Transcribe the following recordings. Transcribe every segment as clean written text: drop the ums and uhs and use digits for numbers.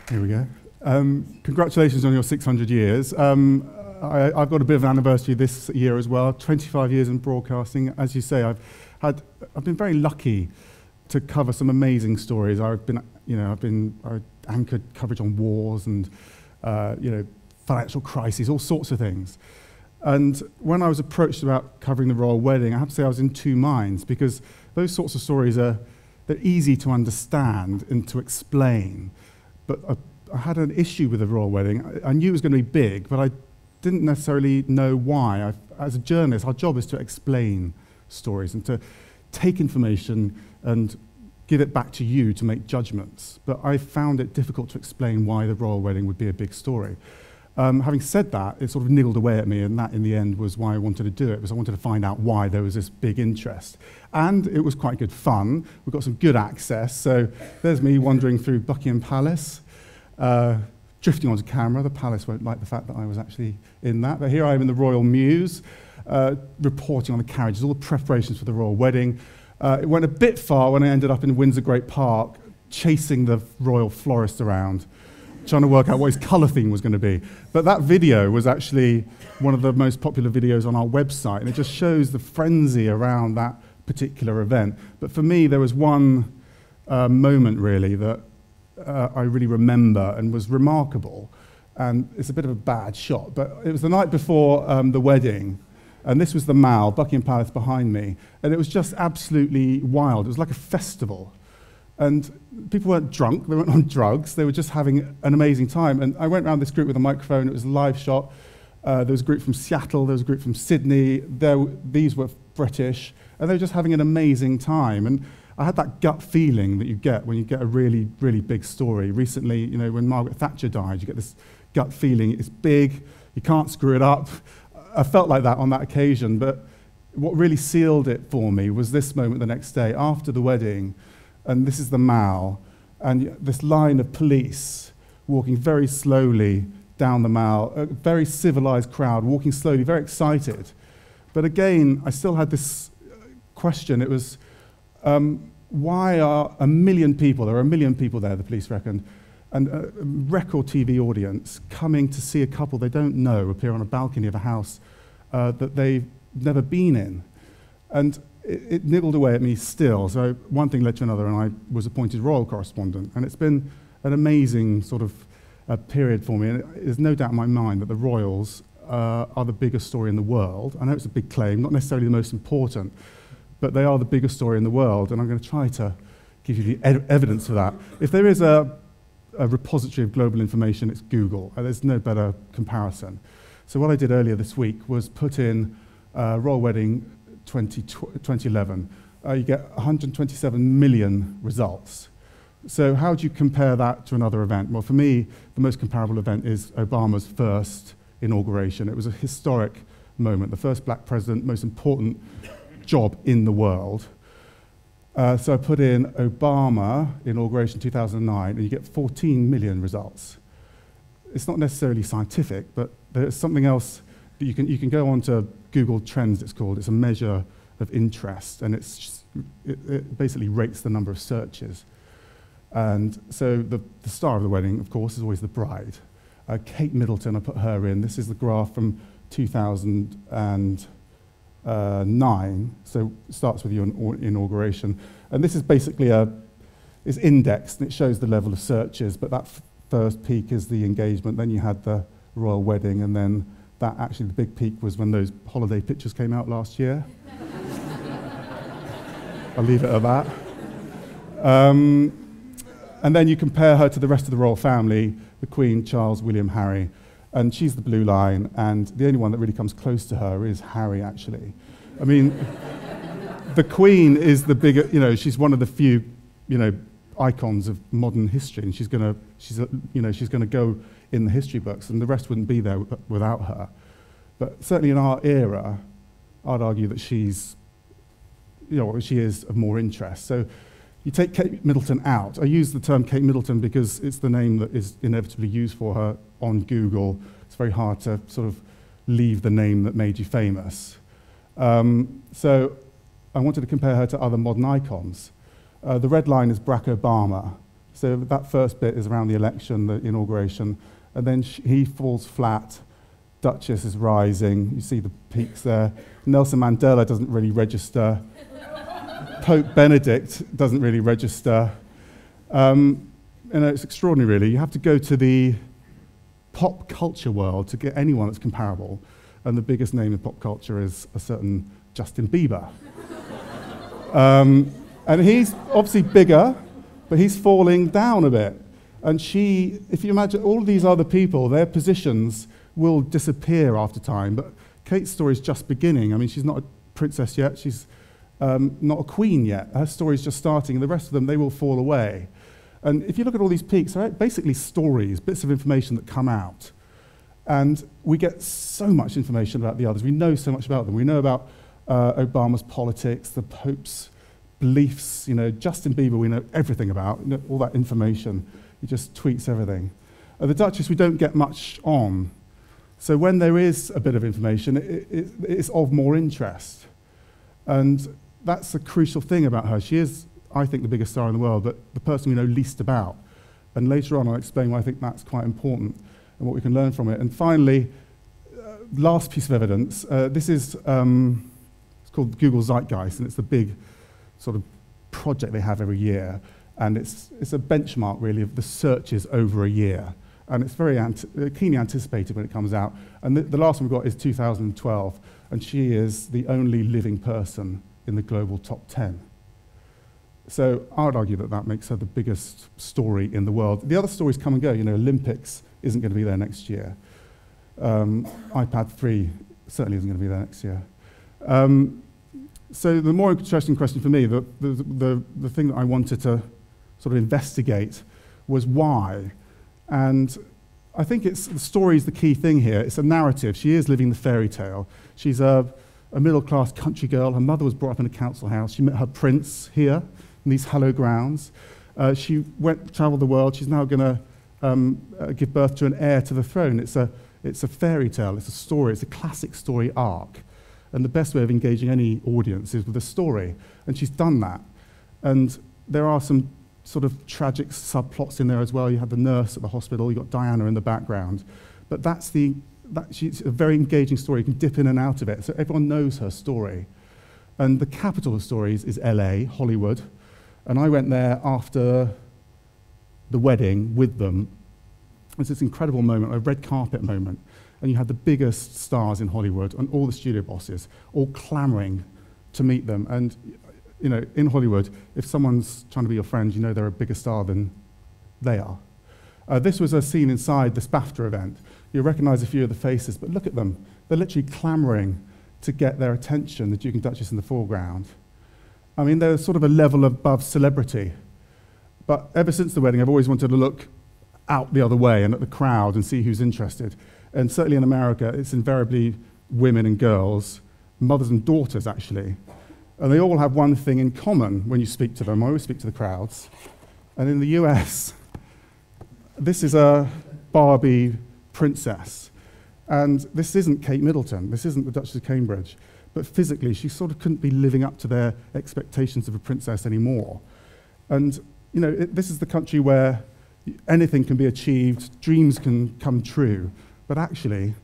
Here we go. Congratulations on your 600 years. I've got a bit of an anniversary this year as well. 25 years in broadcasting. As you say, I've been very lucky to cover some amazing stories. I anchored coverage on wars and financial crises, all sorts of things. And when I was approached about covering the royal wedding, I have to say I was in two minds, because those sorts of stories they're easy to understand and to explain. But I had an issue with the royal wedding. I knew it was going to be big, but I didn't necessarily know why. As a journalist, our job is to explain stories and to take information and give it back to you to make judgments. But I found it difficult to explain why the royal wedding would be a big story. Having said that, it sort of niggled away at me, and that in the end was why I wanted to do it, because I wanted to find out why there was this big interest. And it was quite good fun. We've got some good access. So there's me wandering through Buckingham Palace, drifting onto camera. The palace won't like the fact that I was actually in that. But here I am in the Royal Mews, reporting on the carriages, all the preparations for the royal wedding. It went a bit far when I ended up in Windsor Great Park, chasing the royal florist around, trying to work out what his colour theme was going to be. But that video was actually one of the most popular videos on our website, and it just shows the frenzy around that particular event. But for me, there was one moment, really, that I really remember and was remarkable. And it's a bit of a bad shot, but it was the night before the wedding, and this was the Mall, Buckingham Palace behind me, and it was just absolutely wild. It was like a festival. And people weren't drunk, they weren't on drugs, they were just having an amazing time. And I went around this group with a microphone, it was a live shot. There was a group from Seattle, there was a group from Sydney, these were British, and they were just having an amazing time. And I had that gut feeling that you get when you get a really, really big story. Recently, when Margaret Thatcher died, you get this gut feeling, it's big, you can't screw it up. I felt like that on that occasion, but what really sealed it for me was this moment the next day, after the wedding. And this is the Mall, and this line of police walking very slowly down the Mall, a very civilized crowd walking slowly, very excited. But again, I still had this question. It was, why are a million people, there are a million people there, the police reckoned, and a record TV audience coming to see a couple they don't know appear on a balcony of a house that they've never been in. And it nibbled away at me still. So one thing led to another, and I was appointed royal correspondent. And it's been an amazing sort of period for me. And there's no doubt in my mind that the royals are the biggest story in the world. I know it's a big claim, not necessarily the most important, but they are the biggest story in the world. And I'm going to try to give you the evidence for that. If there is a repository of global information, it's Google. There's no better comparison. So what I did earlier this week was put in royal wedding 2011, you get 127 million results. So how do you compare that to another event? Well, for me, the most comparable event is Obama's first inauguration. It was a historic moment, the first black president, most important job in the world. So I put in Obama inauguration 2009, and you get 14 million results. It's not necessarily scientific, but there's something else that you can go on to Google Trends, it's called. It's a measure of interest, and it basically rates the number of searches. And so the star of the wedding, of course, is always the bride. Kate Middleton, I put her in. This is the graph from 2009, so it starts with your inauguration. And this is basically it's indexed, and it shows the level of searches, but that first peak is the engagement, then you had the royal wedding, and then that actually, the big peak was when those holiday pictures came out last year. I'll leave it at that. And then you compare her to the rest of the royal family, the Queen, Charles, William, Harry, and she's the blue line, and the only one that really comes close to her is Harry, actually. I mean, the Queen is the bigger, she's one of the few, icons of modern history, and she's gonna go in the history books, and the rest wouldn't be there without her. But certainly in our era, I'd argue that she is of more interest. So you take Kate Middleton out. I use the term Kate Middleton because it's the name that is inevitably used for her on Google. It's very hard to sort of leave the name that made you famous. So I wanted to compare her to other modern icons. The red line is Barack Obama. So that first bit is around the election, the inauguration, and then he falls flat. Duchess is rising. You see the peaks there. Nelson Mandela doesn't really register. Pope Benedict doesn't really register. It's extraordinary, really. You have to go to the pop culture world to get anyone that's comparable. And the biggest name in pop culture is a certain Justin Bieber. And he's obviously bigger, but he's falling down a bit. And if you imagine all of these other people, their positions will disappear after time. But Kate's story is just beginning. I mean, she's not a princess yet. She's not a queen yet. Her story's just starting. And the rest of them, they will fall away. And if you look at all these peaks, they're basically stories, bits of information that come out. And we get so much information about the others. We know so much about them. We know about Obama's politics, the Pope's beliefs. Justin Bieber, we know everything about. All that information. He just tweets everything. The Duchess, we don't get much on. So when there is a bit of information, it's of more interest. And that's a crucial thing about her. She is, I think, the biggest star in the world, but the person we know least about. And later on, I'll explain why I think that's quite important and what we can learn from it. And finally, last piece of evidence, this is it's called Google Zeitgeist, and it's the big sort of project they have every year. And it's a benchmark, really, of the searches over a year. And it's very keenly anticipated when it comes out. And the last one we've got is 2012, and she is the only living person in the global top 10. So I would argue that makes her the biggest story in the world. The other stories come and go. Olympics isn't going to be there next year. iPad 3 certainly isn't going to be there next year. So the more interesting question for me, the thing that I wanted to sort of investigate was why. And I think the story is the key thing here. It's a narrative. She is living the fairy tale. She's a middle-class country girl. Her mother was brought up in a council house. She met her prince here in these hallowed grounds. She traveled the world. She's now going to give birth to an heir to the throne. It's a fairy tale. It's a story. It's a classic story arc. And the best way of engaging any audience is with a story. And she's done that. And there are some sort of tragic subplots in there as well. You have the nurse at the hospital. You've got Diana in the background. But she's a very engaging story. You can dip in and out of it. So everyone knows her story. And the capital of stories is LA, Hollywood. And I went there after the wedding with them. It's this incredible moment, a red carpet moment. And you had the biggest stars in Hollywood and all the studio bosses all clamoring to meet them. And, in Hollywood, if someone's trying to be your friend, they're a bigger star than they are. This was a scene inside this BAFTA event. You recognize a few of the faces, but look at them. They're literally clamoring to get their attention, the Duke and Duchess in the foreground. I mean, they're sort of a level above celebrity. But ever since the wedding, I've always wanted to look out the other way and at the crowd and see who's interested. And certainly in America, it's invariably women and girls, mothers and daughters, actually. And they all have one thing in common when you speak to them. I always speak to the crowds. And in the US, this is a Barbie princess. And this isn't Kate Middleton. This isn't the Duchess of Cambridge. But physically, she sort of couldn't be living up to their expectations of a princess anymore. And, this is the country where anything can be achieved, dreams can come true. But actually,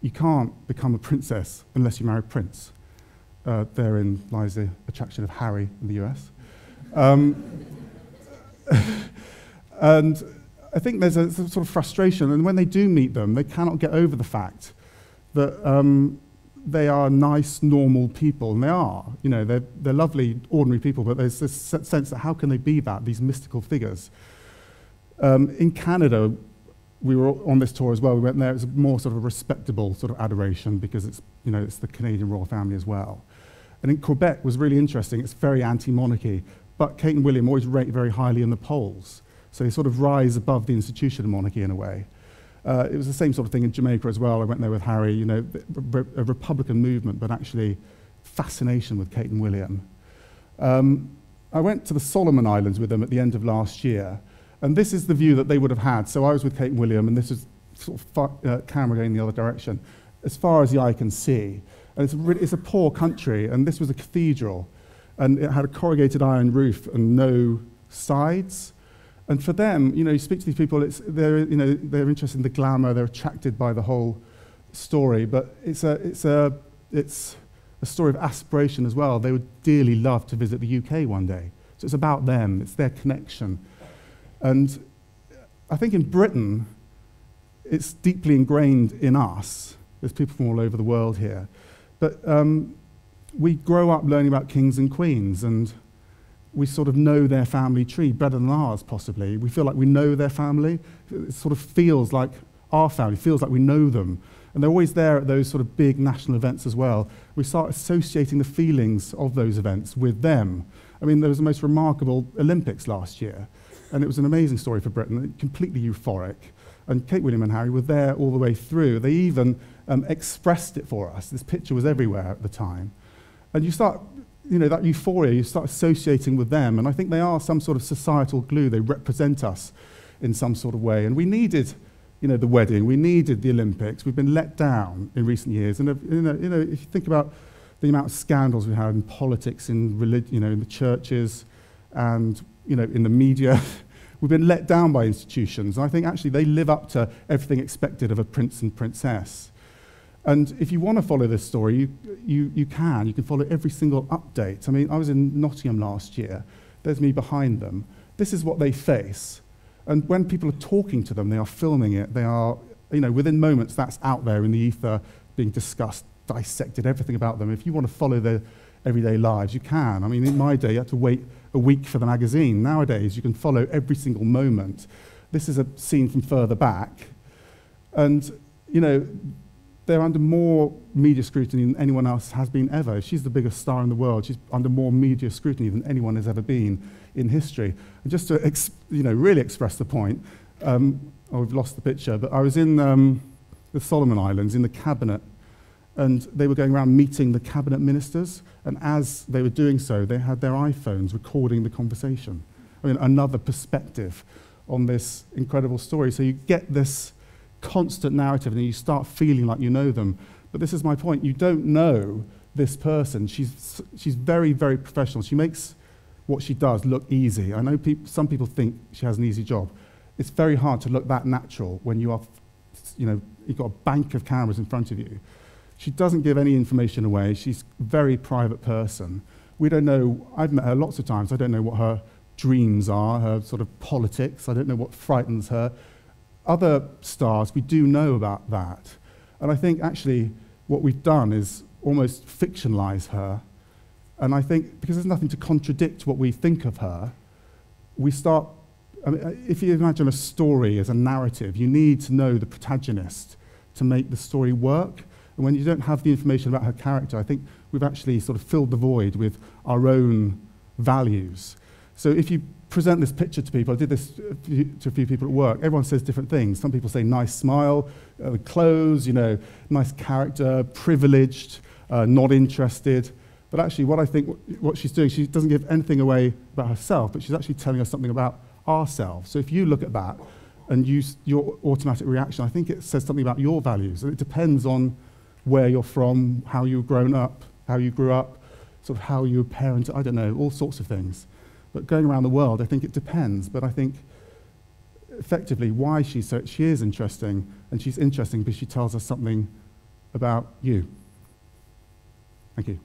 you can't become a princess unless you marry a prince. Therein lies the attraction of Harry in the US. And I think there's a sort of frustration. And when they do meet them, they cannot get over the fact that they are nice, normal people. And they are. They're lovely, ordinary people. But there's this sense that how can they be that, these mystical figures? In Canada, we were on this tour as well. We went there. It was more sort of a respectable sort of adoration because it's the Canadian royal family as well. And in Quebec was really interesting. It's very anti-monarchy, but Kate and William always rate very highly in the polls. So they sort of rise above the institution of monarchy in a way. It was the same sort of thing in Jamaica as well. I went there with Harry. A Republican movement, but actually fascination with Kate and William. I went to the Solomon Islands with them at the end of last year. And this is the view that they would have had. So I was with Kate and William, and this is sort of camera going the other direction, as far as the eye can see. And it's a poor country, and this was a cathedral. And it had a corrugated iron roof and no sides. And for them, you speak to these people, they're interested in the glamour, they're attracted by the whole story, but it's a story of aspiration as well. They would dearly love to visit the UK one day. So it's about them, it's their connection. And I think in Britain, it's deeply ingrained in us. There's people from all over the world here. But we grow up learning about kings and queens, and we sort of know their family tree better than ours, possibly. We feel like we know their family. It sort of feels like our family, feels like we know them. And they're always there at those sort of big national events as well. We start associating the feelings of those events with them. I mean, there was the most remarkable Olympics last year, and it was an amazing story for Britain, completely euphoric. And Kate, William and Harry were there all the way through. They even expressed it for us. This picture was everywhere at the time. And you start, that euphoria, you start associating with them. And I think they are some sort of societal glue. They represent us in some sort of way. And we needed, the wedding. We needed the Olympics. We've been let down in recent years. And, if you think about the amount of scandals we had in politics, in religion, in the churches, and, in the media, we've been let down by institutions. And I think actually they live up to everything expected of a prince and princess. And if you want to follow this story, you can. You can follow every single update. I mean, I was in Nottingham last year. There's me behind them. This is what they face. And when people are talking to them, they are filming it. They are, within moments, that's out there in the ether, being discussed, dissected, everything about them. If you want to follow their everyday lives, you can. I mean, in my day, you had to wait a week for the magazine. Nowadays, you can follow every single moment. This is a scene from further back. And, they're under more media scrutiny than anyone else has been ever. She's the biggest star in the world. She's under more media scrutiny than anyone has ever been in history. And just to really express the point, we've lost the picture, but I was in the Solomon Islands in the cabinet, and they were going around meeting the cabinet ministers, and as they were doing so, they had their iPhones recording the conversation. I mean, another perspective on this incredible story. So you get this constant narrative, and you start feeling like you know them. But this is my point. You don't know this person. She's very, very professional. She makes what she does look easy. I know some people think she has an easy job. It's very hard to look that natural when you are, you've got a bank of cameras in front of you. She doesn't give any information away. She's a very private person. We don't know. I've met her lots of times. I don't know what her dreams are, her sort of politics. I don't know what frightens her. Other stars, we do know about that. And I think actually what we've done is almost fictionalize her. And I think because there's nothing to contradict what we think of her, we start, if you imagine a story as a narrative, you need to know the protagonist to make the story work. And when you don't have the information about her character, I think we've actually sort of filled the void with our own values. So if you present this picture to people, I did this to a few people at work, everyone says different things. Some people say nice smile, clothes, nice character, privileged, not interested. But actually what I think what she's doing, she doesn't give anything away about herself, but she's actually telling us something about ourselves. So if you look at that and use your automatic reaction, I think it says something about your values. And it depends on where you're from, how you've grown up, how you grew up, sort of how you were parented, I don't know, all sorts of things. But going around the world, I think it depends. But I think effectively why she is interesting, and she's interesting because she tells us something about you. Thank you.